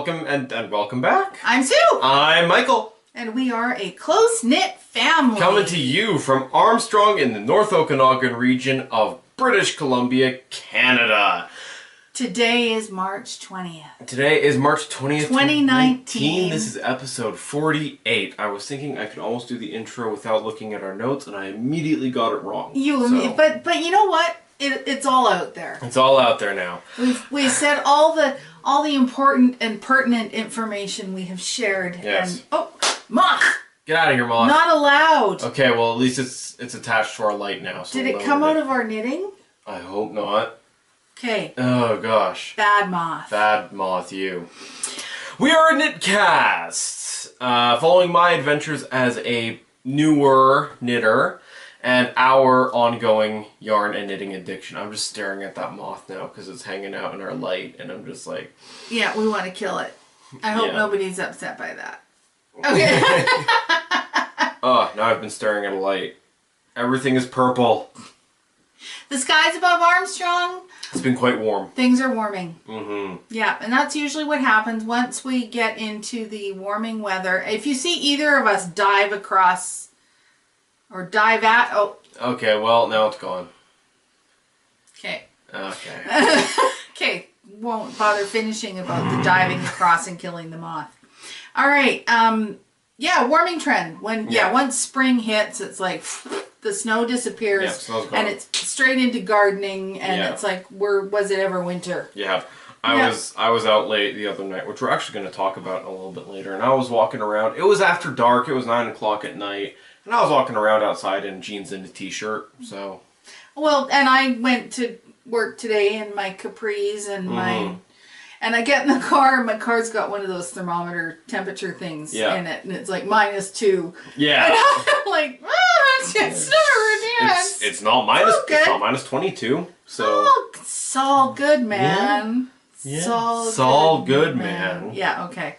welcome and welcome back. I'm Sue. I'm Michael. And we are a close-knit family. Coming to you from Armstrong in the North Okanagan region of British Columbia, Canada. Today is March 20th. Today is March 20th, 2019. This is episode 48. I was thinking I could almost do the intro without looking at our notes, and I immediately got it wrong. But you know what? It's all out there. It's all out there now. We said all the important and pertinent information we have shared. Yes. And, moth! Get out of here, moth. Not allowed. Okay, well at least it's attached to our light now. So Did it come out of our knitting? I hope not. Okay. Oh gosh. Bad moth. Bad moth, you. We are a knitcast, following my adventures as a newer knitter and our ongoing yarn and knitting addiction. I'm just staring at that moth now because it's hanging out in our light, and I'm just like... Yeah, we want to kill it. I hope nobody's upset by that. Okay. Oh, now I've been staring at a light. Everything is purple. The skies above Armstrong. It's been quite warm. Things are warming. Mm-hmm. Yeah, and that's usually what happens once we get into the warming weather. If you see either of us dive across or dive at... Oh. Okay, well, now it's gone. Okay. Okay. Okay, won't bother finishing about the diving across and killing the moth. All right. Yeah, warming trend. Once spring hits, it's like the snow disappears, snow's gone. and it's straight into gardening, and it's like, was it ever winter? Yeah. I was out late the other night, which we're actually going to talk about a little bit later, and I was walking around. It was after dark. It was 9 o'clock at night, and I was walking around outside in jeans and a t-shirt, so... Well, and I went to work today in my capris and my... And I get in the car, and my car's got one of those thermometer temperature things in it, and it's like -2. Yeah. And I'm like, it's never again. It's not minus. Okay. It's not minus 22. So. Oh, it's all good, man. Yeah. It's all good, man. Yeah. Okay.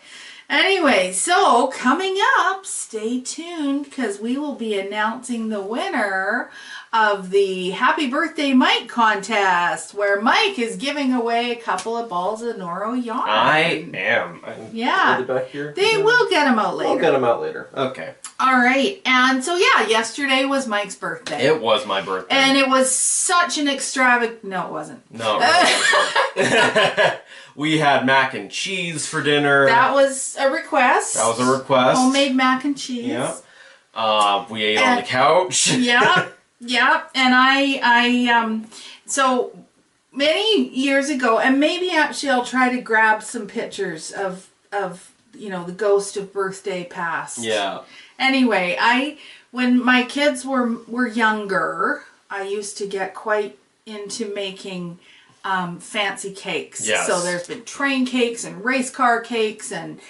Anyway, so coming up, stay tuned because we will be announcing the winner of the Happy Birthday Mike contest, where Mike is giving away a couple of balls of Noro yarn. I am. Yeah. Back here. They will get them out later. We'll get them out later. Okay. All right. And so, yesterday was Mike's birthday. It was my birthday. And it was such an extravagant... No, it wasn't. No, it wasn't. We had mac and cheese for dinner. That was a request. Homemade mac and cheese. Yeah. We ate on the couch. Yeah. Yeah. And so many years ago, and maybe actually I'll try to grab some pictures of the ghost of birthday past. Yeah. Anyway, when my kids were younger, I used to get quite into making fancy cakes. Yes. So there's been train cakes and race car cakes and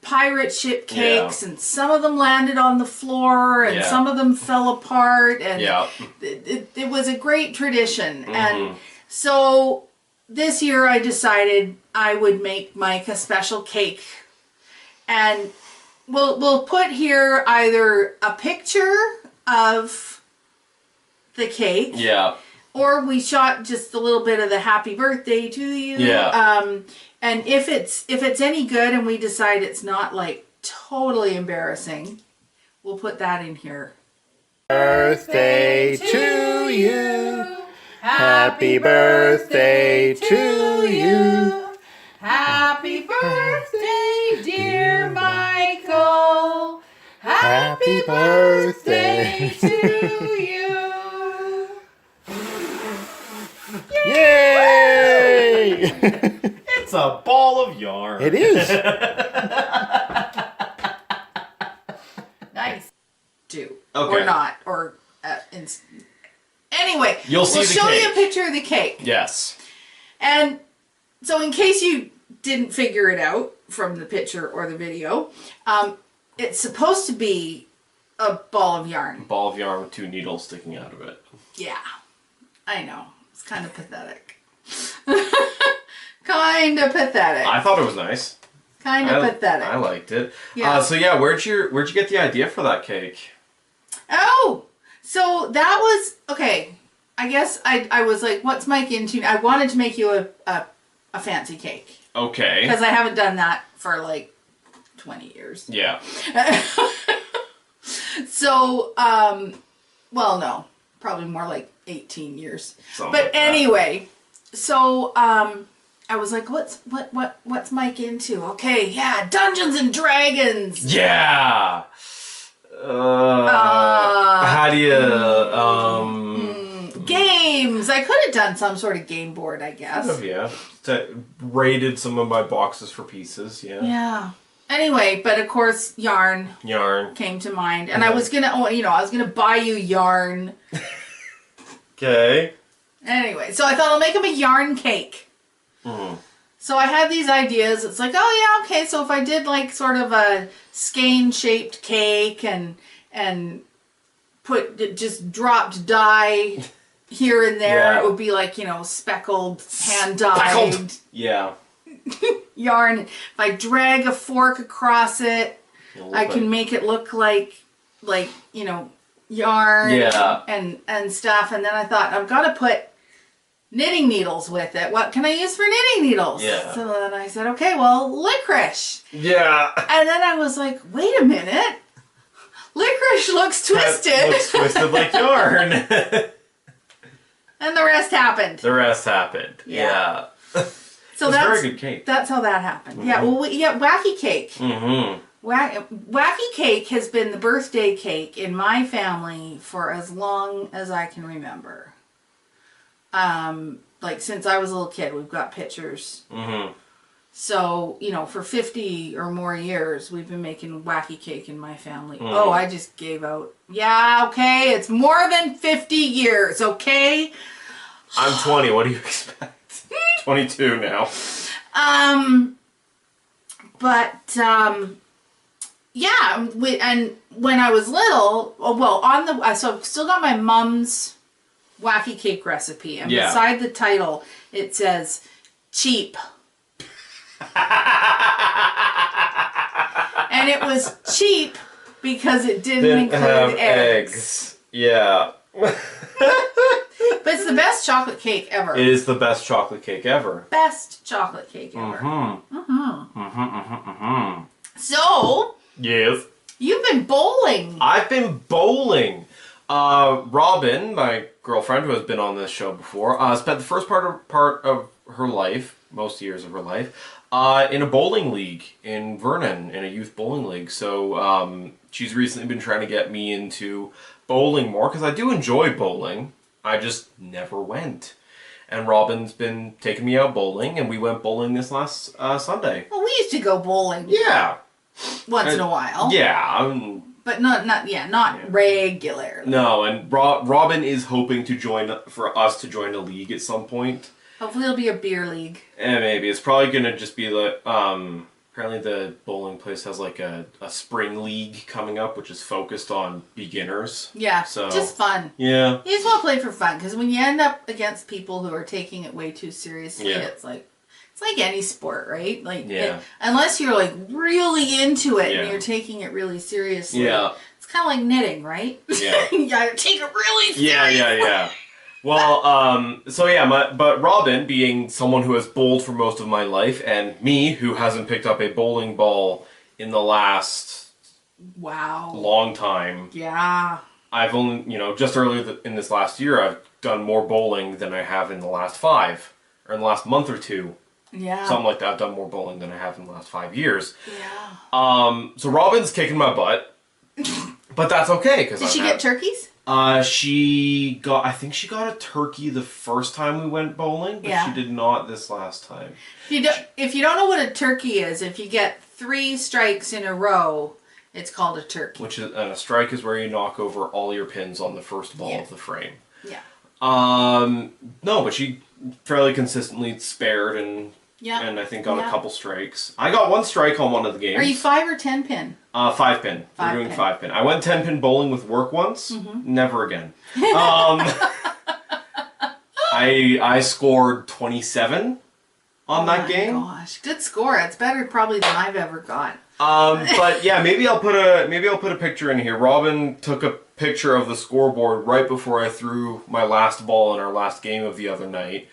pirate ship cakes, and some of them landed on the floor and some of them fell apart, and it was a great tradition. And so this year I decided I would make Mike a special cake, and we'll put here either a picture of the cake, or we shot just a little bit of the happy birthday to you. Yeah. And if it's any good and we decide it's not like totally embarrassing, we'll put that in here. Birthday to you. Happy birthday to you. Happy birthday, dear Michael. Happy birthday to you. Yay! It's a ball of yarn. It is. Nice. Do. Okay. Or not. Or anyway, You'll see we'll the show cake. you a picture of the cake. Yes. And so in case you didn't figure it out from the picture or the video, it's supposed to be a ball of yarn. Ball of yarn with 2 needles sticking out of it. Yeah. I know. It's kind of pathetic. Kind of pathetic. I thought it was nice. Kind of pathetic. I liked it. Yeah. So yeah, where'd you get the idea for that cake? Oh, so that was okay. I guess I was like, what's Mike into? I wanted to make you a fancy cake. Okay. Because I haven't done that for like 20 years. Yeah. So, well, no, probably more like 18 years. Something but like that. anyway, so I was like, what's Mike into? Okay, yeah, Dungeons and Dragons. Yeah. How do you Games. I could have done some sort of game board, I guess. yeah. Raided some of my boxes for pieces. Yeah. Yeah. Anyway, but of course, yarn came to mind, and I was gonna buy you yarn. Okay. Anyway, so I thought I'll make him a yarn cake. Mm-hmm. So I had these ideas. It's like, oh yeah, okay. So if I did like sort of a skein-shaped cake and just dropped dye here and there, it would be like, speckled, hand-dyed Yeah. yarn. If I drag a fork across it, I can make it look like yarn and stuff. And then I thought, I've got to put knitting needles with it. What can I use for knitting needles? Yeah. So then I said, okay, well, licorice. Yeah. And then I was like, wait a minute. Licorice looks twisted. That looks twisted like yarn. And the rest happened. Yeah. So it's that's a very good cake. That's how that happened. Mm-hmm. Yeah, well, Wacky Cake. Mm-hmm. Wacky Cake has been the birthday cake in my family for as long as I can remember. Like since I was a little kid, we've got pictures. Mm-hmm. So, for 50 or more years, we've been making Wacky Cake in my family. Mm. Oh, I just gave out. Yeah, okay, it's more than 50 years, okay? I'm 20, what do you expect? 22 now. Yeah, and when I was little, so I've still got my mom's Wacky Cake recipe, and beside the title, it says, cheap. And it was cheap because it didn't include eggs. Yeah. But it's the best chocolate cake ever. It is the best chocolate cake ever. Best chocolate cake ever. Mm-hmm. Mm-hmm. Mm-hmm. Mm-hmm. So, yes. You've been bowling. I've been bowling. Robin, my girlfriend, who has been on this show before, spent the first part of her life, most years of her life, in a bowling league in Vernon, in a youth bowling league. So she's recently been trying to get me into bowling more, because I do enjoy bowling. I just never went. And Robin's been taking me out bowling, and we went bowling this last Sunday. Well, we used to go bowling. Yeah. Once in a while. Yeah. But not regularly. No, and Robin is hoping for us to join a league at some point. Hopefully it'll be a beer league. Maybe. It's probably going to just be apparently the bowling place has like a spring league coming up, which is focused on beginners. Yeah, so just fun. Yeah. You just want to play for fun, because when you end up against people who are taking it way too seriously, it's like any sport, right? Like, unless you're like really into it and you're taking it really seriously. Yeah. It's kind of like knitting, right? Yeah. You gotta take it really seriously. Yeah. Well, but Robin, being someone who has bowled for most of my life, and me, who hasn't picked up a bowling ball in the last long time. Yeah. I've only, just earlier in this last year, I've done more bowling than I have in the last 5, or in the last month or 2. Yeah. Something like that. I've done more bowling than I have in the last 5 years. Yeah. So Robin's kicking my butt, but that's okay. Did she get turkeys? I think she got a turkey the first time we went bowling, but she did not this last time. If you don't know what a turkey is, if you get 3 strikes in a row, it's called a turkey. And a strike is where you knock over all your pins on the first ball of the frame. Yeah. No, but she fairly consistently spared and I think got a couple strikes. I got 1 strike on one of the games. Are you 5 or 10 pin? 5 pin. We're doing 5 pin. I went 10 pin bowling with work once. Mm-hmm. Never again. I scored 27 on that game. Oh my gosh, good score. It's better probably than I've ever got. But yeah, maybe I'll put a picture in here. Robin took a picture of the scoreboard right before I threw my last ball in our last game of the other night.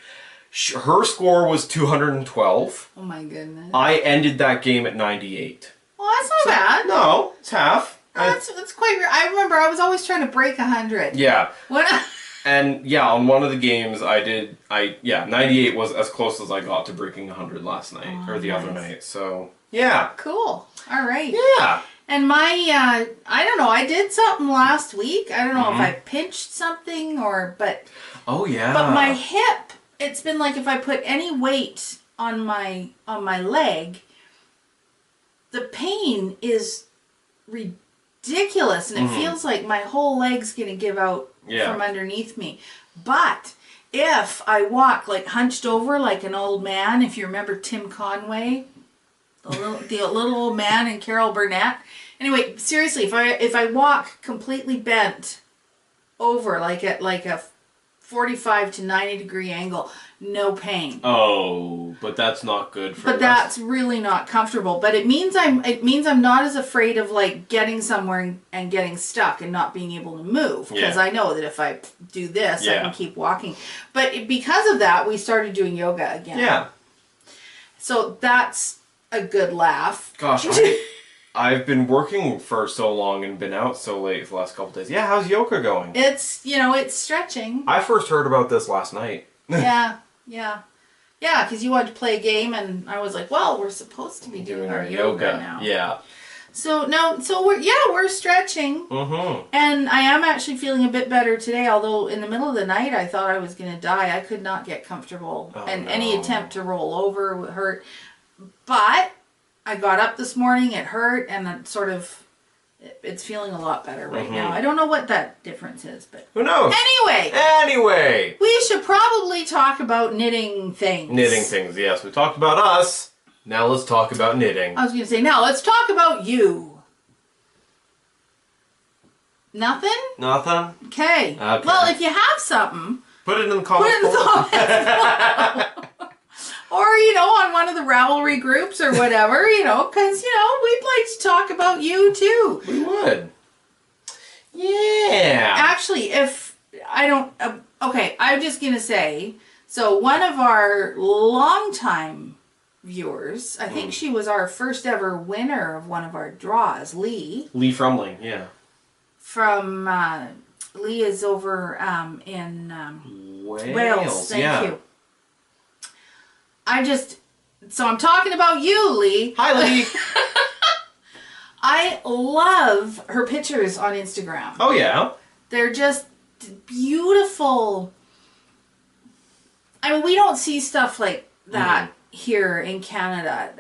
Her score was 212. Oh my goodness. I ended that game at 98. Well, that's not bad. No, it's half. That's quite. I remember I was always trying to break 100. Yeah. When And yeah, on one of the games 98 was as close as I got to breaking 100 last night, or the other night. So, yeah. Cool. All right. Yeah. And my, I don't know, I did something last week. I don't know if I pinched something but. Oh yeah. But my hip, it's been like if I put any weight on my leg, the pain is ridiculous, and it feels like my whole leg's gonna give out from underneath me. But if I walk like hunched over like an old man, if you remember Tim Conway, the little old man and Carol Burnett. Anyway, seriously, if I walk completely bent over like a 45 to 90 degree angle, no pain. Oh, but that's not good for. But that's really not comfortable. But it means I'm not as afraid of like getting somewhere and getting stuck and not being able to move, because I know that if I do this, I can keep walking. But because of that, we started doing yoga again. Yeah. So that's a good laugh. Gosh, I've been working for so long and been out so late for the last couple days. Yeah, how's yoga going? It's it's stretching. I first heard about this last night. Yeah, because you wanted to play a game, and I was like, well, we're supposed to be doing our yoga now. Yeah. So we're stretching, and I am actually feeling a bit better today. Although in the middle of the night, I thought I was going to die. I could not get comfortable, any attempt to roll over hurt. But I got up this morning. It hurt, and then it's feeling a lot better right now. I don't know what that difference is, but who knows? Anyway, we should probably talk about knitting things. Knitting things, yes. We talked about us. Now let's talk about knitting. I was going to say, now let's talk about you. Nothing? Nothing? Okay. Well, if you have something, put it in the comments. Or, on one of the Ravelry groups or whatever, because, we'd like to talk about you too. We would. Yeah. Actually, if I don't, okay, I'm just going to say, so one of our longtime viewers, I think she was our first ever winner of one of our draws, Lee. Lee Frumling, yeah. Lee is over in Wales. Thank you. So I'm talking about you, Lee. Hi, Lee. I love her pictures on Instagram. Oh, yeah? They're just beautiful. I mean, we don't see stuff like that here in Canada.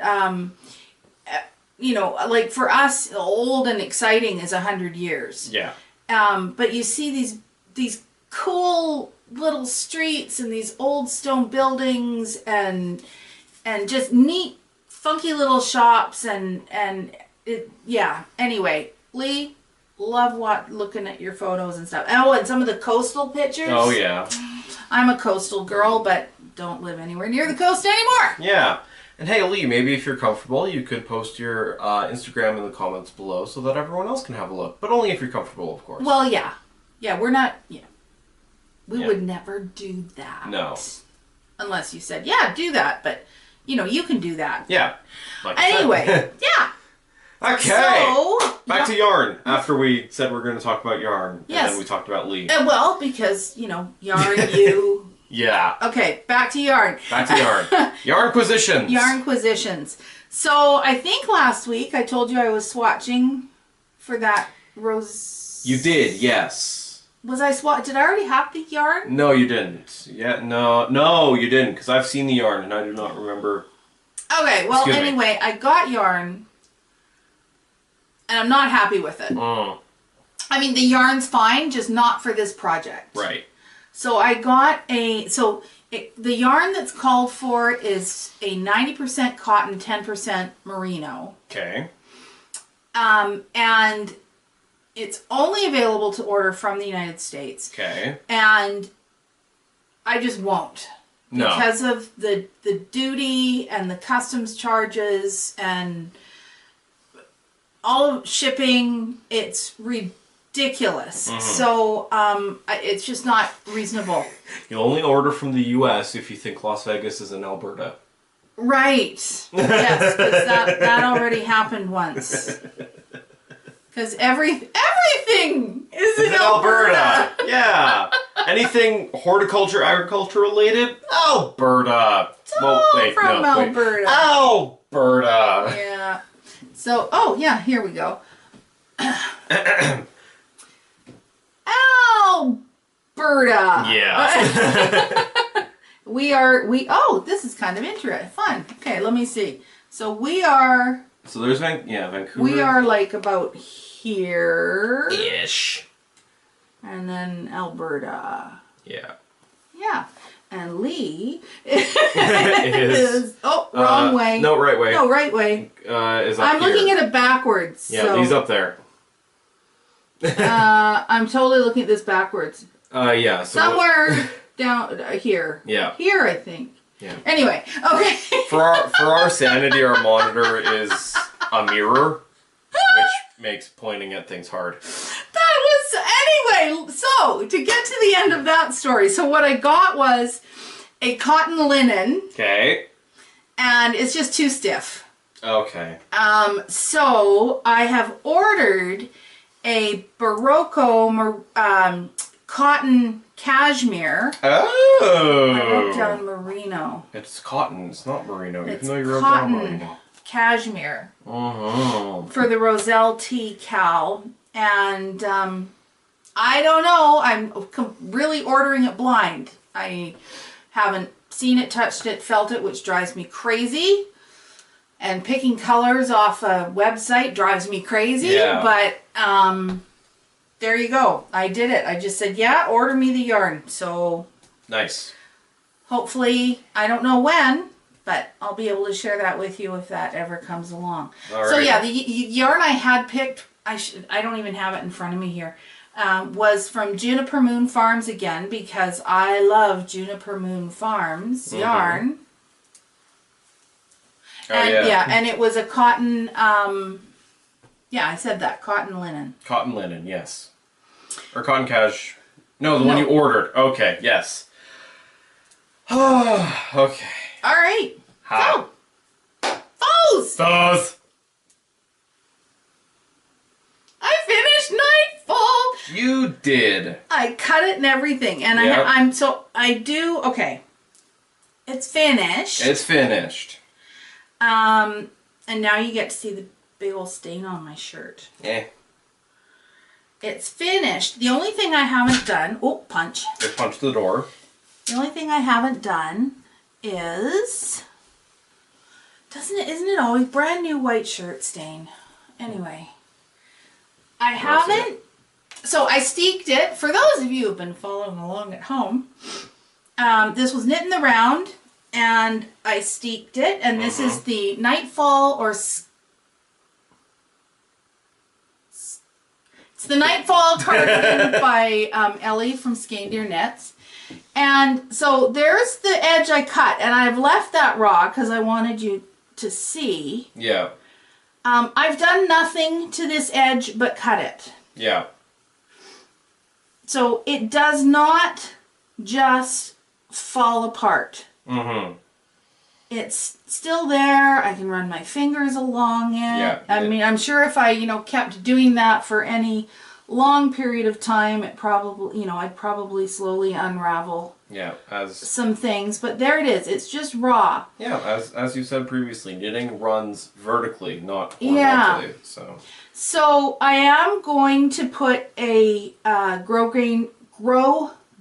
Like for us, old and exciting is 100 years. Yeah. But you see these cool little streets and these old stone buildings and just neat, funky little shops and Anyway, Lee, love looking at your photos and stuff. Oh, and some of the coastal pictures. Oh yeah. I'm a coastal girl, but don't live anywhere near the coast anymore. Yeah. And hey, Lee, maybe if you're comfortable, you could post your Instagram in the comments below so that everyone else can have a look. But only if you're comfortable, of course. Well, yeah. Yeah, we're not... Yeah. We would never do that. No. Unless you said, yeah, do that. But, you can do that. Yeah. Anyway, yeah. Okay. So... Back to yarn. After we said we're going to talk about yarn. Yes. And then we talked about Lee. Well, because, yarn, you... Yeah. Okay, back to yarn. Back to yarn. Yarnquisitions. Yarnquisitions. So, I think last week I told you I was swatching for that rose... You did, yes. Was I Did I already have the yarn? No, you didn't. Yeah, no, you didn't, because I've seen the yarn and I do not remember. Okay, well, anyway, I got yarn, and I'm not happy with it. I mean, the yarn's fine, just not for this project. Right. So I got the yarn that's called for is a 90% cotton, 10% merino. Okay. And it's only available to order from the United States. Okay. And I just won't. No. Because of the duty and the customs charges and all of shipping, it's ridiculous. So it's just not reasonable. You only order from the U.S. if you think Las Vegas is in Alberta. Right. Yes, because that already happened once. Because everything is in Alberta. Yeah. Anything horticulture, agriculture related? Alberta. It's all from Alberta. Alberta. Yeah. So, oh yeah, here we go. Alberta. Yeah. Oh, this is kind of interesting. Fun. Okay, let me see. So we are. So there's Vancouver. We are like about here. Ish. And then Alberta. Yeah. Yeah. And Lee is wrong way. No, right way. No, right way. Is up I'm here. looking at it backwards. Yeah, so, Lee's up there. I'm totally looking at this backwards. Yeah. So somewhere down here. Yeah. Here, I think. Yeah. Anyway, okay. For our sanity, our monitor is a mirror, which makes pointing at things hard. Anyway, so to get to the end of that story, so what I got was a cotton linen. Okay. And it's just too stiff. Okay. So I have ordered a Barocco cotton cashmere. Oh. I wrote down merino. It's cotton. It's not merino. It's even though you wrote down cotton merino. cashmere for the Roselle Tea Cow. And I don't know. I'm really ordering it blind. I haven't seen it, touched it, felt it, which drives me crazy. And picking colors off a website drives me crazy. Yeah. But there you go. I did it. I just said, yeah, order me the yarn. So nice. Hopefully, I don't know when, but I'll be able to share that with you if that ever comes along. All so right. yeah, the yarn I had picked, I don't even have it in front of me here, was from Juniper Moon Farms again, because I love Juniper Moon Farms yarn. Oh, and and it was a cotton, yeah, I said that, cotton linen. Cotton linen, yes. Or cotton cash. No, the one you ordered. Okay, yes. Okay. All right. Hi. So, Those. I finished Nightfall. You did. I cut it and everything, and Yep. okay. It's finished. It's finished. And now you get to see the big old stain on my shirt. Eh. It's finished. The only thing I haven't done, punch. Just punch the door. The only thing I haven't done is, isn't it always brand new white shirt stain? Anyway, I haven't, so I steeked it. For those of you who have been following along at home, this was knit in the round, and I steeked it, and this is the Nightfall, or it's the Nightfall cardigan by Ellie from Skein-Deer Knits. And so there's the edge I cut, and I've left that raw because I wanted you to see. Yeah. I've done nothing to this edge but cut it. Yeah. So it does not just fall apart. Mm-hmm. It's still there. I can run my fingers along it. Yeah. I mean, I'm sure if I, kept doing that for any long period of time, it probably, I'd probably slowly unravel some things. But there it is. It's just raw. Yeah, as you said previously, knitting runs vertically, not horizontally. So I am going to put a grow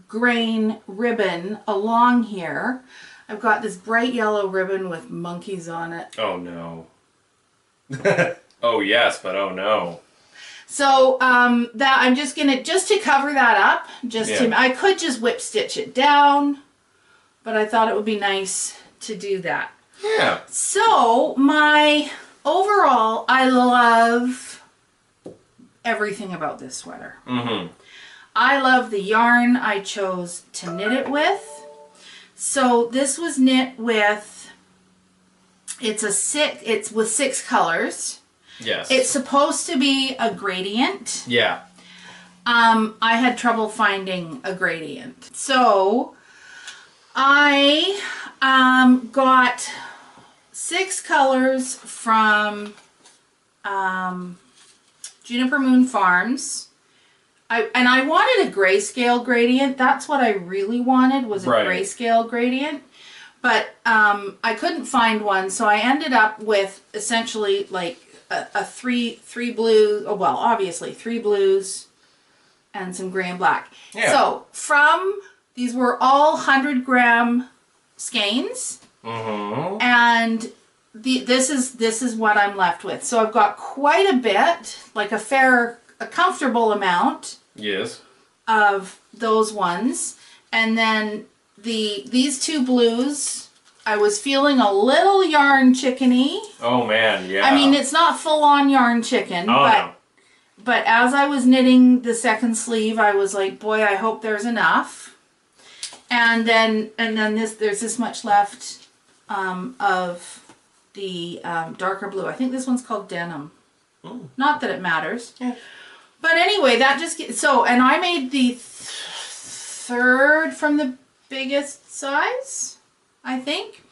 grain ribbon along here. I've got this bright yellow ribbon with monkeys on it. Oh no. Oh yes, but oh no. So that I'm just gonna, to cover that up, I could just whip stitch it down, but I thought it would be nice to do that. Yeah. So overall, I love everything about this sweater. Mm-hmm. I love the yarn I chose to knit it with. So this was knit with, it's with 6 colors. Yes. It's supposed to be a gradient. Yeah. I had trouble finding a gradient. So I got 6 colors from Juniper Moon Farms. I wanted a grayscale gradient. That's what I really wanted, was a grayscale gradient. But I couldn't find one, so I ended up with essentially like a three blues. Oh, well, obviously 3 blues and some gray and black. Yeah. So from these were all 100-gram skeins, and this is what I'm left with. So I've got quite a bit, like a comfortable amount. Yes. Of those ones, and then these 2 blues, I was feeling a little yarn chickeny. Oh man, yeah. I mean, it's not full on yarn chicken, but as I was knitting the second sleeve, I was like, boy, I hope there's enough. And then there's this much left of the darker blue. I think this one's called Denim. Oh. Not that it matters. Yeah. But anyway, that just gets, and I made the 3rd from the biggest size, I think.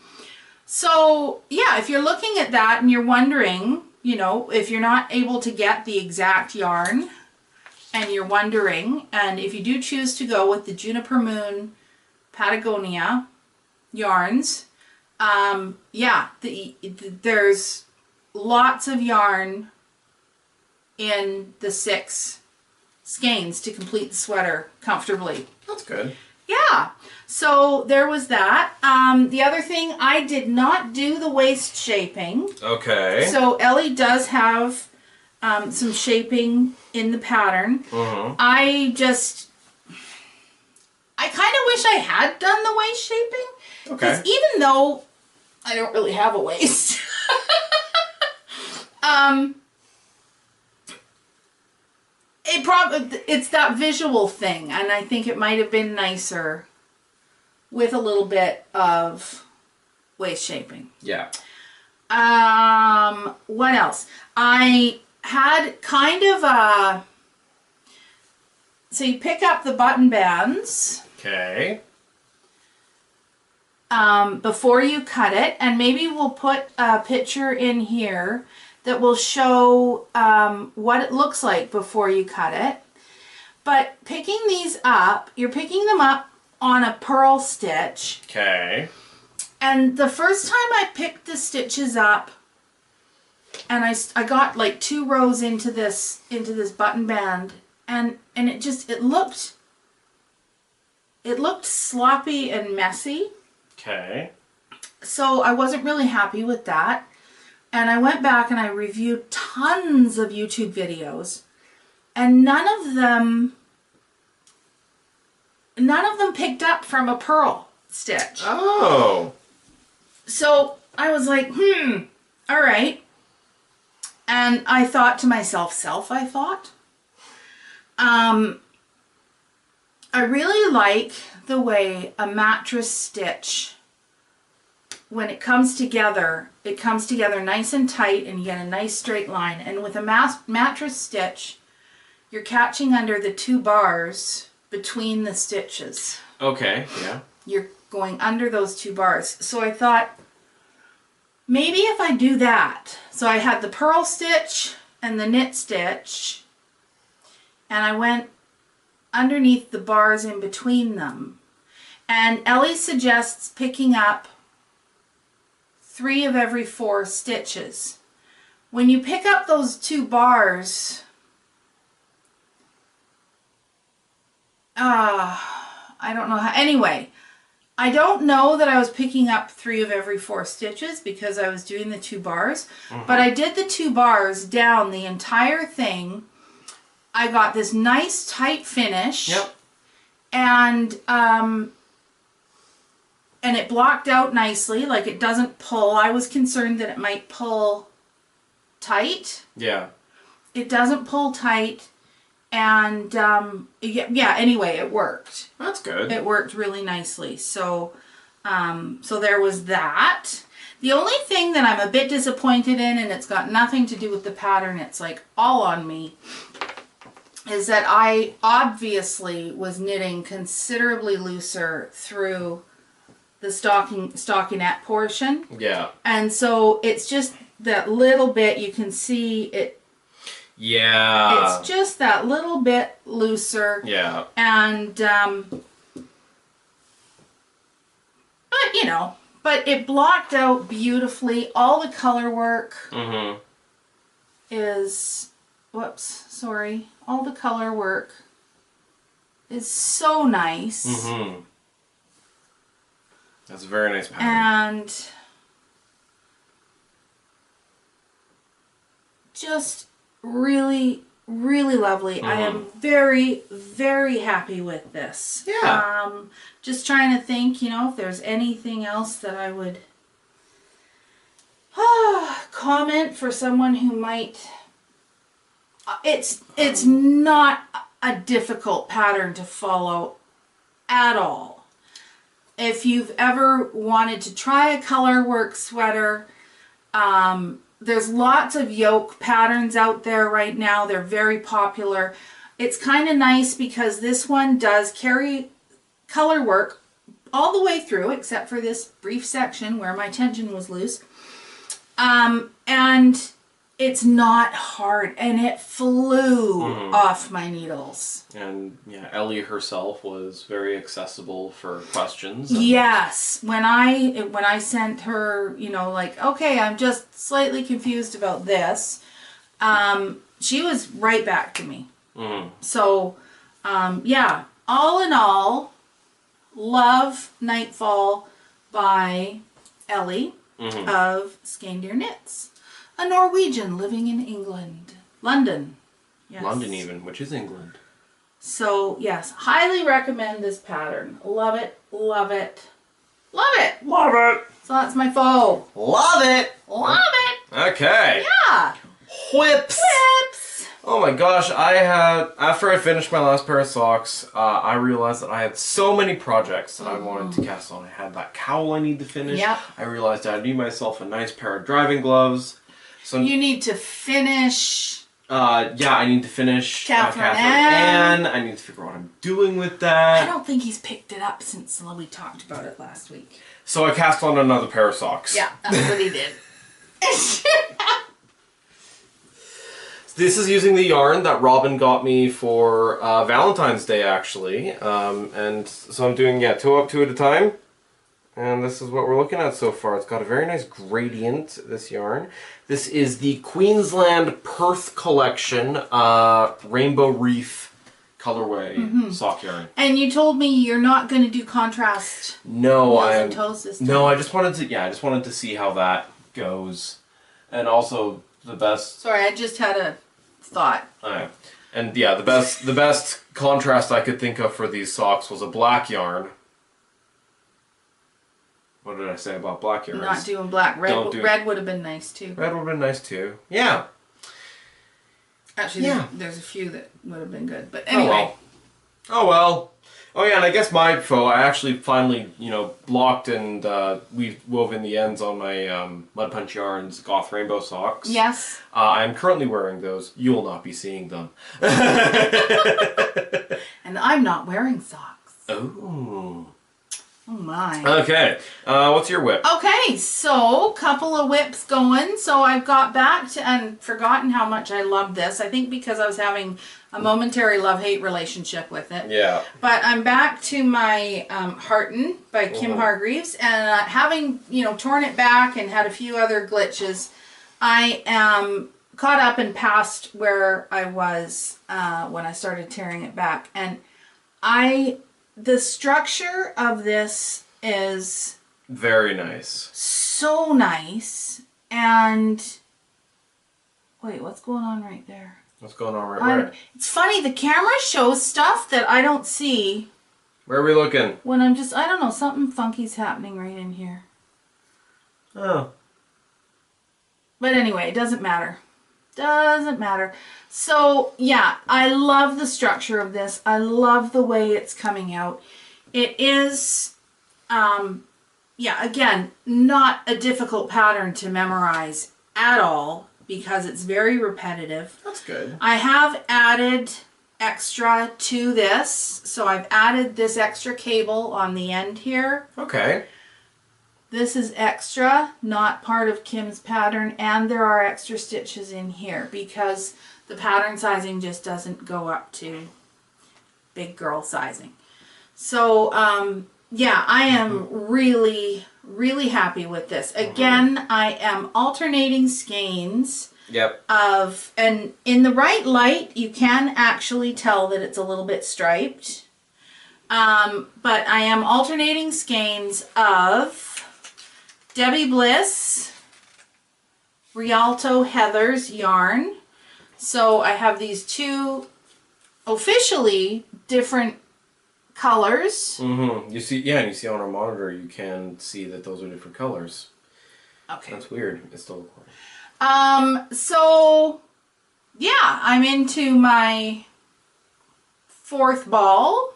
So yeah, if you're looking at that and you're wondering, you know, if you're not able to get the exact yarn and you're wondering, and if you do choose to go with the Juniper Moon Patagonia yarns, yeah, there's lots of yarn in the 6 skeins to complete the sweater comfortably. That's good. Yeah, so there was that. The other thing, I did not do the waist shaping. Okay. So Ellie does have some shaping in the pattern. I kind of wish I had done the waist shaping. Because even though I don't really have a waist, it's that visual thing, and I think it might have been nicer with a little bit of waist shaping. Yeah. What else? I had kind of a... So you pick up the button bands. Okay. Before you cut it, and maybe we'll put a picture in here that will show what it looks like before you cut it. But picking these up, you're picking them up on a purl stitch. Okay. And the first time I picked the stitches up, and I got like 2 rows into this button band, and it looked sloppy and messy. Okay. So I wasn't really happy with that. And I went back and I reviewed tons of YouTube videos, and none of them picked up from a purl stitch. Oh. So I was like, all right. And I thought to myself, I really like the way a mattress stitch, when it comes together nice and tight, and you get a nice straight line. And with a mattress stitch, you're catching under the 2 bars between the stitches. Okay, yeah. You're going under those 2 bars. So I thought, maybe if I do that. So I had the purl stitch and the knit stitch, and I went underneath the bars in between them. And Ellie suggests picking up 3 of every 4 stitches. When you pick up those 2 bars, I don't know how, anyway, I don't know that I was picking up 3 of every 4 stitches because I was doing the 2 bars, but I did the 2 bars down the entire thing. I got this nice tight finish. Yep. And it blocked out nicely, like it doesn't pull. I was concerned that it might pull tight. Yeah. It doesn't pull tight, and yeah, anyway, it worked. That's good. It worked really nicely. So so there was that. The only thing that I'm a bit disappointed in, and it's got nothing to do with the pattern, it's like all on me, is that I obviously was knitting considerably looser through the stockinette portion. Yeah. And so it's just that little bit, you can see it. Yeah. It's just that little bit looser. Yeah. And, but you know, but it blocked out beautifully. All the color work is, whoops, sorry. All the color work is so nice. That's a very nice pattern. And just really, really lovely. I am very, very happy with this. Yeah. Just trying to think, you know, if there's anything else that I would comment for someone who might. It's not a difficult pattern to follow at all. If you've ever wanted to try a color work sweater, there's lots of yoke patterns out there right now. They're very popular. It's kind of nice because this one does carry color work all the way through, except for this brief section where my tension was loose. And it's not hard, and it flew off my needles. And yeah, Ellie herself was very accessible for questions. Yes, when I sent her, you know, like, okay, I'm just slightly confused about this, she was right back to me. So, yeah, all in all, love Nightfall by Ellie of Skandir Knits. A Norwegian living in England. London. Yes. London even, which is England. So, yes, highly recommend this pattern. Love it, love it, love it. Love it. So that's my faux. Love it. Love it. Okay. Yeah. Whips. Whips. Oh my gosh, after I finished my last pair of socks, I realized that I had so many projects that I wanted to cast on. I had that cowl I need to finish. Yep. I realized I need myself a nice pair of driving gloves. So You need to finish. Yeah, I need to finish Catherine Ann. I need to figure out what I'm doing with that. I don't think he's picked it up since we talked about it last week. So I cast on another pair of socks. Yeah, that's what he did. This is using the yarn that Robin got me for Valentine's Day, actually. And so I'm doing, 2 up, 2 at a time. And this is what we're looking at so far. It's got a very nice gradient, this yarn. This is the Queensland Perth Collection Rainbow Reef colorway sock yarn. And you told me you're not going to do contrast. No, and toes this time. No, I just wanted to see how that goes. And also the best. Sorry, I just had a thought. And yeah, the best contrast I could think of for these socks was a black yarn. What did I say about black yarns? Not doing black. Red would have been nice too. Red would have been nice too. Yeah. Actually, there's a few that would have been good. But anyway. Oh well. Oh yeah, and I guess my faux, I actually finally, blocked and we wove in the ends on my Mud Punch Yarns Goth Rainbow socks. Yes. I'm currently wearing those. You will not be seeing them. And I'm not wearing socks. Oh. Oh my. Okay. What's your whip? Okay, so couple of whips going. So I've got back to and forgotten how much I loved this. I think because I was having a momentary love-hate relationship with it. Yeah. But I'm back to my Hearten by Kim Hargreaves, and having torn it back and had a few other glitches, I am caught up and past where I was when I started tearing it back, and the structure of this is very nice. So nice. And wait, what's going on right there? What's going on right where? It's funny, the camera shows stuff that I don't see. Where are we looking? When I don't know, something funky's happening right in here. Oh. But anyway, it doesn't matter. Doesn't matter. So, yeah, I love the structure of this. I love the way it's coming out. It is, again, not a difficult pattern to memorize at all because it's very repetitive. That's good. I have added extra to this. So I've added this extra cable on the end here. Okay. This is extra, not part of Kim's pattern, and there are extra stitches in here because the pattern sizing just doesn't go up to big girl sizing. So, yeah, I am really, really happy with this. Again, I am alternating skeins. Yep. And in the right light, you can actually tell that it's a little bit striped. But I am alternating skeins of Debbie Bliss, Rialto Heathers yarn. So I have these two officially different colors. Mm-hmm. You see, yeah, and you see on our monitor, you can see that those are different colors. Okay. That's weird. It's still recording. So yeah, I'm into my 4th ball.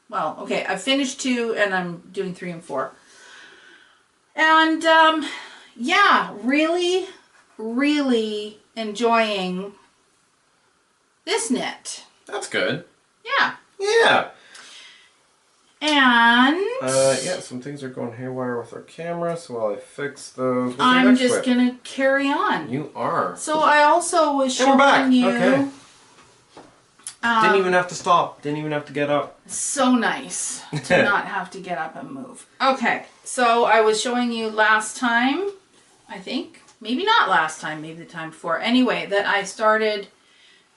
Well, okay, I've finished 2 and I'm doing 3 and 4. And, yeah, really, really enjoying this knit. That's good. Yeah. Yeah. And yeah, some things are going haywire with our camera, so while I fix those, what's your I'm next just whip? gonna carry on. You are. So I also was And we're back. showing you. Okay. Didn't even have to stop. Didn't even have to get up. So nice to not have to get up and move. Okay, so I was showing you last time, I think, maybe not last time, maybe the time before. Anyway, that I started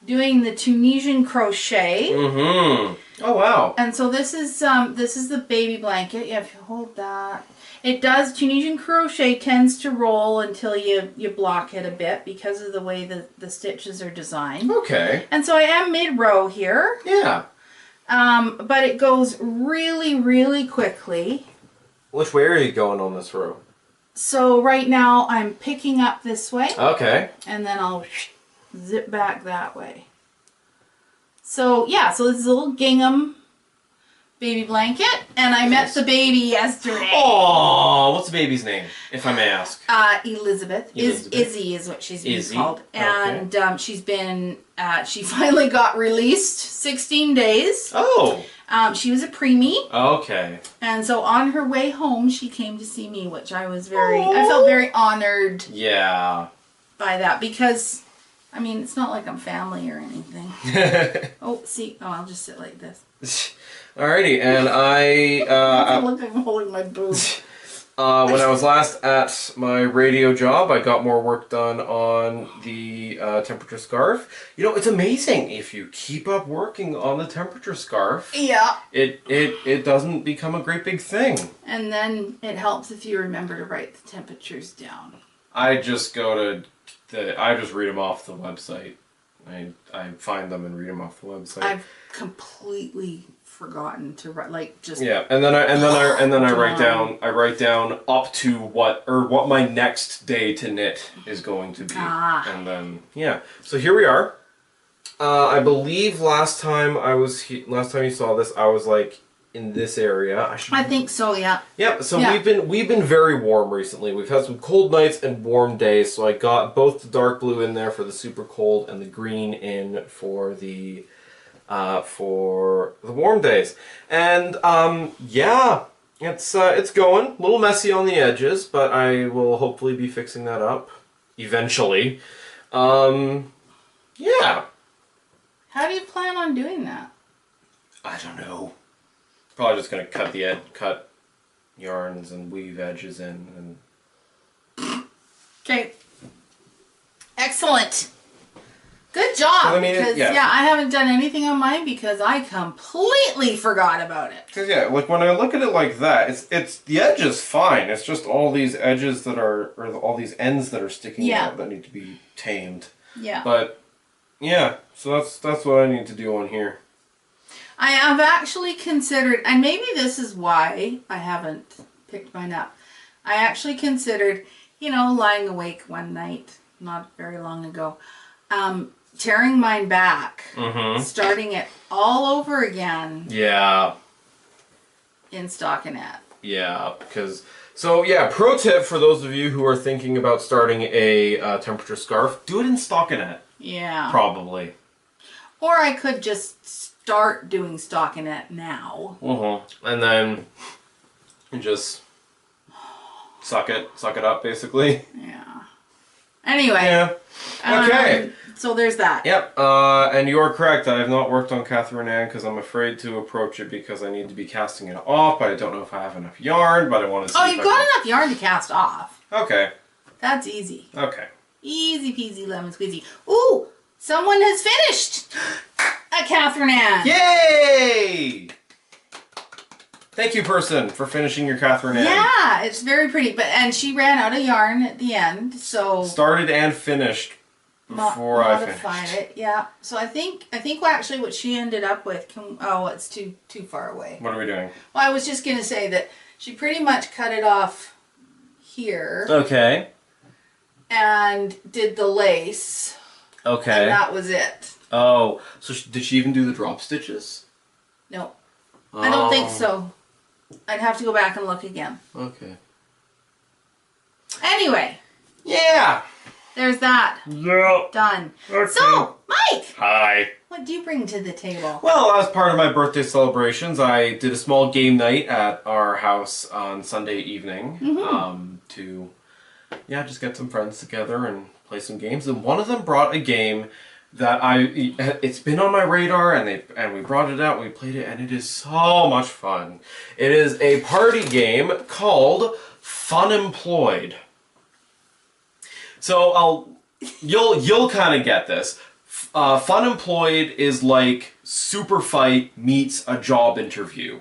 doing the Tunisian crochet. Mm-hmm. Oh wow. And so this is the baby blanket. Yeah, if you hold that. It does, Tunisian crochet tends to roll until you block it a bit because of the way the stitches are designed. Okay. And so I am mid-row here. Yeah. But it goes really, really quickly. Which way are you going on this row? So right now I'm picking up this way. Okay. And then I'll zip back that way. So yeah, so this is a little gingham baby blanket, and I met the baby yesterday. Oh, what's the baby's name, if I may ask? Elizabeth. Izzy is what she's being Izzy? called. And Okay. she's been, she finally got released 16 days. Oh. She was a preemie. Okay. And so on her way home, she came to see me, which I was I felt very honored Yeah. by that because, I mean, it's not like I'm family or anything. Oh, I'll just sit like this. Alrighty, and I look like I'm holding my boob. when I was last at my radio job, I got more work done on the temperature scarf. You know, it's amazing if you keep up working on the temperature scarf. Yeah. It doesn't become a great big thing. And then it helps if you remember to write the temperatures down. I just go to I just read them off the website. I find them and read them off the website. I've completely forgotten to write, like, just yeah, and then I write down up to what my next day to knit is going to be, and then yeah. So here we are. I believe last time you saw this, I was like in this area. I think so, yeah. Yep. So Yeah. we've been very warm recently. We've had some cold nights and warm days. So I got both the dark blue in there for the super cold and the green in for the warm days. And yeah, it's going a little messy on the edges, but I will hopefully be fixing that up eventually. Yeah. How do you plan on doing that? I don't know. Probably just gonna cut yarns and weave edges in and. Okay. Excellent. Good job. I mean, because yeah. I haven't done anything on mine because I completely forgot about it. Because yeah, like when I look at it like that, it's the edge is fine. It's just all these edges or all these ends that are sticking out that need to be tamed. Yeah. But yeah, so that's what I need to do on here. I have actually considered, and maybe this is why I haven't picked mine up. I actually considered, lying awake one night, not very long ago, tearing mine back, starting it all over again. Yeah. In stockinette. Yeah, because pro tip for those of you who are thinking about starting a temperature scarf: do it in stockinette. Yeah. Probably. Or I could just start doing stockinette now. And then just suck it up, basically. Yeah. Anyway. Yeah. Okay. So there's that. Yep. And you're correct. I have not worked on Catherine Ann because I'm afraid to approach it because I need to be casting it off, but I don't know if I have enough yarn, but I want to see. Oh, you've got enough yarn to cast off. Okay. That's easy. Okay. Easy peasy lemon squeezy. Ooh! Someone has finished a Catherine Ann. Yay! Thank you, person, for finishing your Catherine Ann. Yeah, it's very pretty. And she ran out of yarn at the end, so started and finished before I modified it. Yeah. So I think actually what she ended up with it's too far away. What are we doing? Well, I was just gonna say that she pretty much cut it off here. Okay. And did the lace. Okay. And that was it. Oh, so did she even do the drop stitches? No. I don't think so. I'd have to go back and look again. Okay. Anyway. Yeah. There's that. Yeah. Done. Okay. So, Mike. Hi. What do you bring to the table? Well, as part of my birthday celebrations, I did a small game night at our house on Sunday evening to, just get some friends together and play some games. And one of them brought a game that it's been on my radar, and we brought it out, we played it, and it is so much fun. It is a party game called Funemployed. So you'll kind of get this. Funemployed is like Super Fight meets a job interview.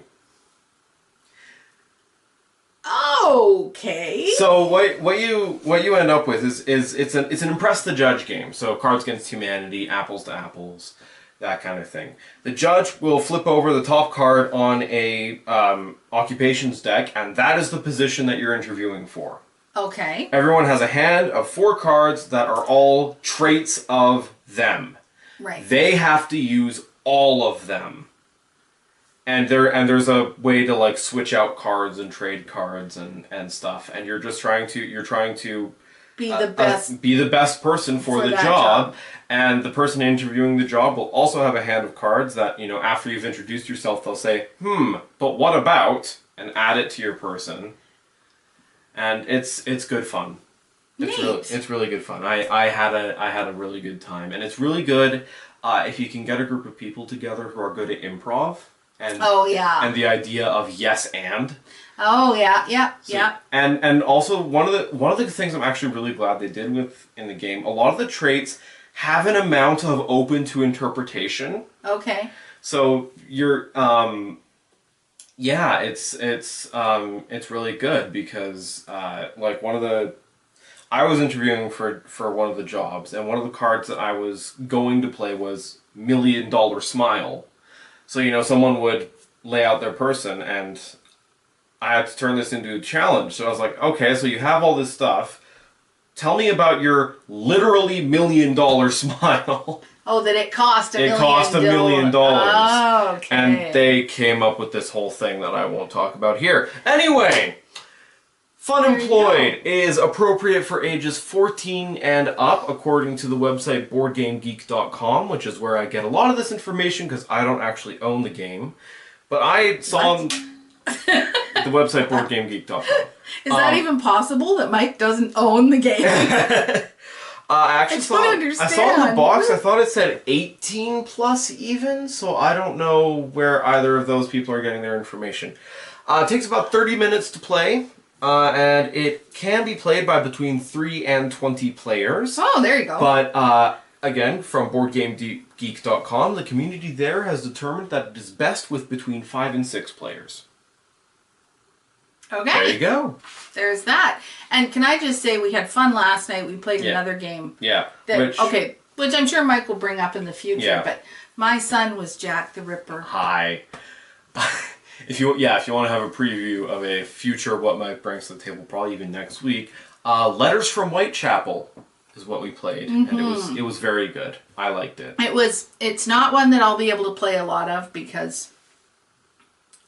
Okay. So what you end up with is it's an impress the judge game. So Cards Against Humanity, apples to apples, that kind of thing. The judge will flip over the top card on a occupations deck, and that is the position that you're interviewing for. Okay. Everyone has a hand of 4 cards that are all traits of them. Right. They have to use all of them. And there's a way to like switch out cards and trade cards and stuff. And you're trying to be the best person for the job. And the person interviewing the job will also have a hand of cards that, after you've introduced yourself, they'll say, but what about? And add it to your person. And it's good fun. It's really good fun. I had a really good time, and it's really good if you can get a group of people together who are good at improv. And and the idea of yes and. Oh yeah. And also one of the things I'm actually really glad they did in the game, a lot of the traits have an amount of open to interpretation. Okay. So you're it's really good because like I was interviewing for one of the jobs, and one of the cards that I was going to play was $1 Million Smile. So, someone would lay out their person, and I had to turn this into a challenge. So I was like, okay, so you have all this stuff. Tell me about your literally $1 million smile. Oh, that it cost $1 million. It cost $1 million. Oh, okay. And they came up with this whole thing that I won't talk about here. Anyway, Funemployed is appropriate for ages 14 and up, according to the website BoardGameGeek.com, which is where I get a lot of this information because I don't actually own the game. But I saw on the website BoardGameGeek.com. Is that even possible that Mike doesn't own the game? I saw in the box, I thought it said 18 plus even, so I don't know where either of those people are getting their information. It takes about 30 minutes to play. And it can be played by between 3 and 20 players. Oh, there you go. But, again, from BoardGameGeek.com, the community there has determined that it is best with between 5 and 6 players. Okay. There you go. There's that. And can I just say, we had fun last night. We played another game. Yeah. Which I'm sure Mike will bring up in the future. Yeah. But my son was Jack the Ripper. Hi. If you want to have a preview of a future What Mike Brings to the Table, probably even next week, Letters from Whitechapel is what we played, and it was very good. I liked it. It's not one that I'll be able to play a lot of because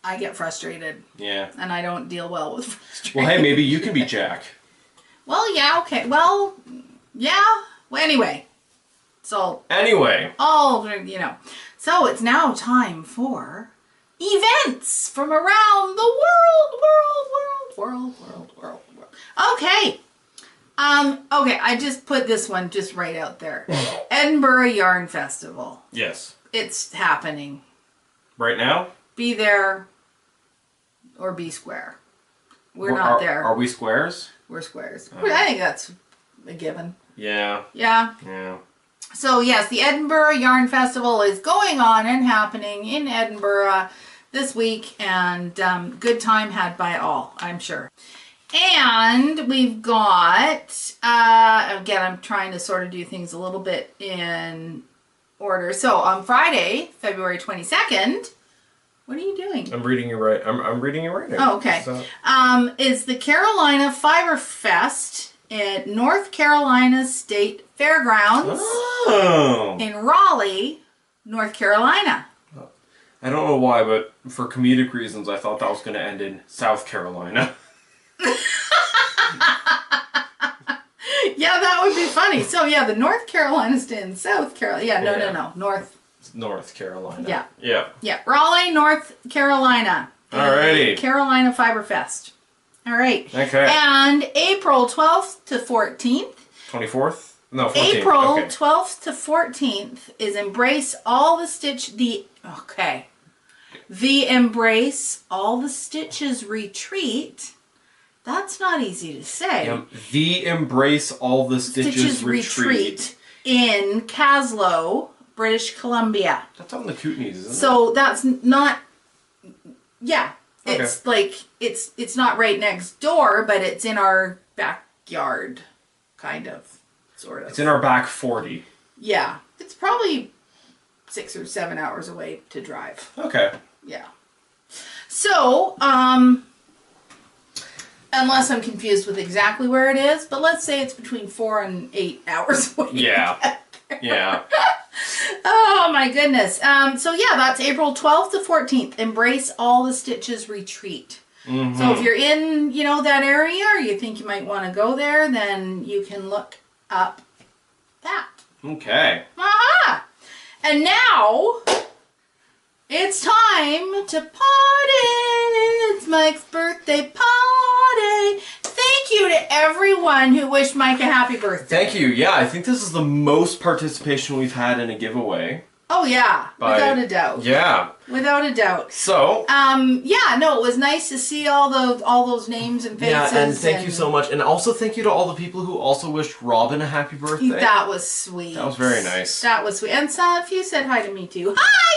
I get frustrated. Yeah. And I don't deal well with frustration. Well, hey, maybe you can be Jack. Well, yeah, okay. Well, yeah. Well, anyway. So anyway, so it's now time for events from around the world. Okay. Okay, I just put this one just right out there. Edinburgh Yarn Festival. Yes. It's happening. Right now? Be there or be square. We're not there. Are we squares? We're squares. I think that's a given. Yeah. Yeah. Yeah. So yes, the Edinburgh Yarn Festival is going on and happening in Edinburgh this week, and good time had by all, I'm sure. And we've got, again, I'm trying to sort of do things a little bit in order. So on Friday, February 22nd, what are you doing? I'm reading you right. I'm reading you right now. Oh, okay. So. Is the Carolina Fiber Fest at North Carolina State Fairgrounds in Raleigh, North Carolina. I don't know why, but for comedic reasons, I thought that was going to end in South Carolina. Yeah, that would be funny. So yeah, the North Carolina State in South Carolina. Yeah, no. North Carolina. Yeah. Yeah. Yeah, Raleigh, North Carolina. Alrighty. Carolina Fiber Fest. All right. Okay. And April 12th to 14th. 24th? No, 14th. April okay. 12th to 14th is Embrace All the Embrace All the Stitches Retreat. That's not easy to say. The Embrace All the Stitches Retreat in Caslow, British Columbia. That's on the Kootenays, isn't it? So that's not, yeah. Okay. It's like, it's not right next door, but it's in our backyard, kind of, sort of. It's in our back 40. Yeah. It's probably 6 or 7 hours away to drive. Okay. Yeah. So, unless I'm confused with exactly where it is, but let's say it's between 4 and 8 hours away. Yeah. Yeah. Oh my goodness. So yeah, that's April 12th to 14th. Embrace All the Stitches Retreat. Mm-hmm. So if you're in, that area, or you think you might want to go there, then you can look up that. Okay. Aha! And now it's time to party. It's Mike's birthday party. Thank you to everyone who wished Mike a happy birthday. Thank you. Yeah, I think this is the most participation we've had in a giveaway. Oh yeah, without a doubt. Yeah. Without a doubt. So. It was nice to see all those names and faces. Yeah, and thank you so much, and also thank you to all the people who also wished Robin a happy birthday. That was sweet. That was very nice. That was sweet, and a few said hi to me too. Hi.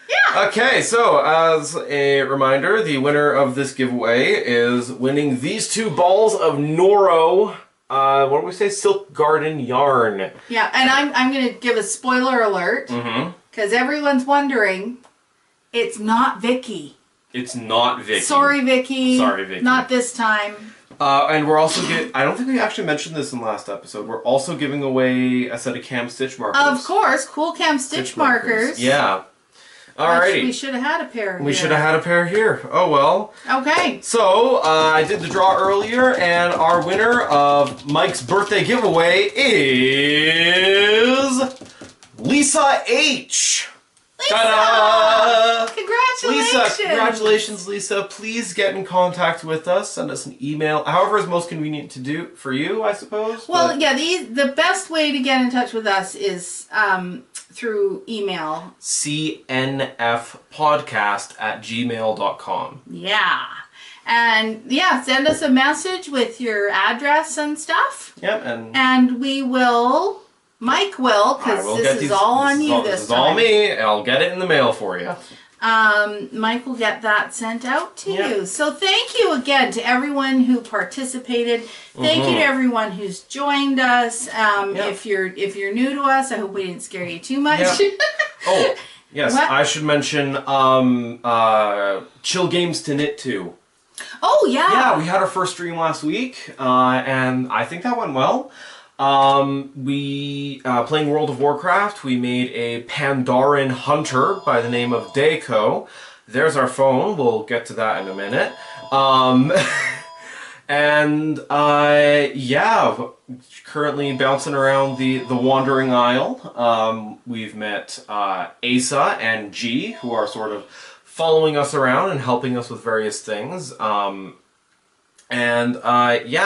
Yeah. Okay, so as a reminder, the winner of this giveaway is winning these 2 balls of Noro. What do we say? Silk Garden yarn. Yeah, and I'm going to give a spoiler alert. Because everyone's wondering, it's not Vicky. It's not Vicky. Sorry, Vicky. Sorry, Vicky. Not this time. And we're also I don't think we actually mentioned this in the last episode. We're also giving away a set of Cam Stitch markers. Of course, cool Cam Stitch markers. Yeah. Alrighty. We should have had a pair here. We should have had a pair here. Oh well. Okay. So, I did the draw earlier, and our winner of Mike's birthday giveaway is Lisa H. Lisa! Ta-da! Congratulations! Lisa, congratulations, Lisa. Please get in contact with us. Send us an email. However is most convenient to do for you, I suppose. Well, yeah, the best way to get in touch with us is through email. cnfpodcast@gmail.com. Yeah. And yeah, send us a message with your address and stuff. Yep, and we will... Mike will, because this is all on you this time. This is all me, and I'll get it in the mail for you. Mike will get that sent out to you. So thank you again to everyone who participated. Thank you to everyone who's joined us. If you're new to us, I hope we didn't scare you too much. Oh, yes, what? I should mention Chill Games to Knit To. Oh, yeah. Yeah, we had our first stream last week, and I think that went well. Playing World of Warcraft, we made a Pandaren hunter by the name of Deiko. There's our phone, we'll get to that in a minute. And yeah, currently bouncing around the Wandering Isle. We've met Asa and G, who are sort of following us around and helping us with various things. Yeah,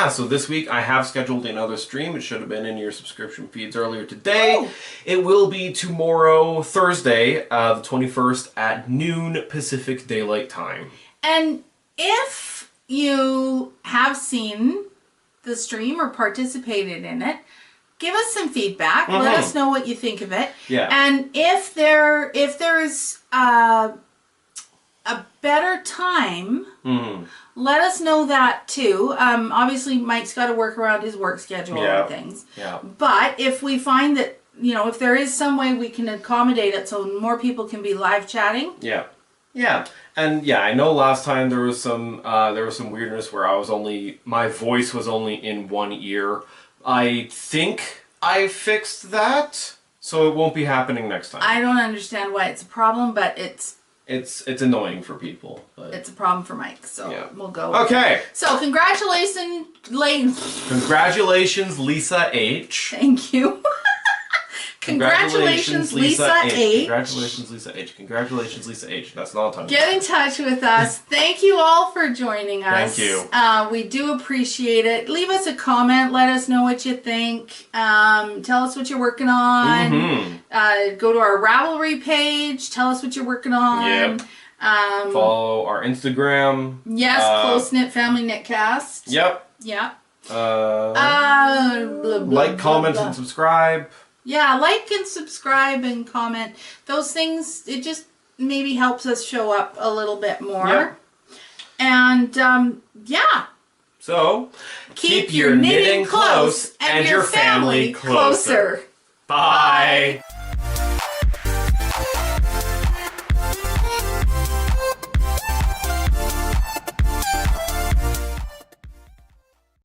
so this week I have scheduled another stream. It should have been in your subscription feeds earlier today. Oh. It will be tomorrow, Thursday, the 21st at noon Pacific Daylight Time. And if you have seen the stream or participated in it, give us some feedback. Mm-hmm. Let us know what you think of it. Yeah. And if there is a better time, let us know that too. Obviously, Mike's got to work around his work schedule and things. Yeah. But if we find that, if there is some way we can accommodate it so more people can be live chatting. Yeah. Yeah. And yeah, I know last time there was some weirdness where my voice was only in one ear. I think I fixed that, so it won't be happening next time. I don't understand why it's a problem, but it's annoying for people. But it's a problem for Mike, so we'll go. Okay. So congratulations, Congratulations, Lisa H. Thank you. Congratulations, Lisa H. Congratulations, Lisa H. Congratulations, Lisa H. That's not a ton. Get in touch with us. Thank you all for joining us. Thank you. We do appreciate it. Leave us a comment. Let us know what you think. Tell us what you're working on. Mm-hmm. Go to our Ravelry page. Tell us what you're working on. Yep. Follow our Instagram. Yes, Close Knit Family Knitcast. Yep. Yeah. Like, comment, and subscribe. Yeah, like and subscribe and comment. Those things, it just maybe helps us show up a little bit more. Yep. And, yeah. So, keep your knitting close and your family closer. Bye.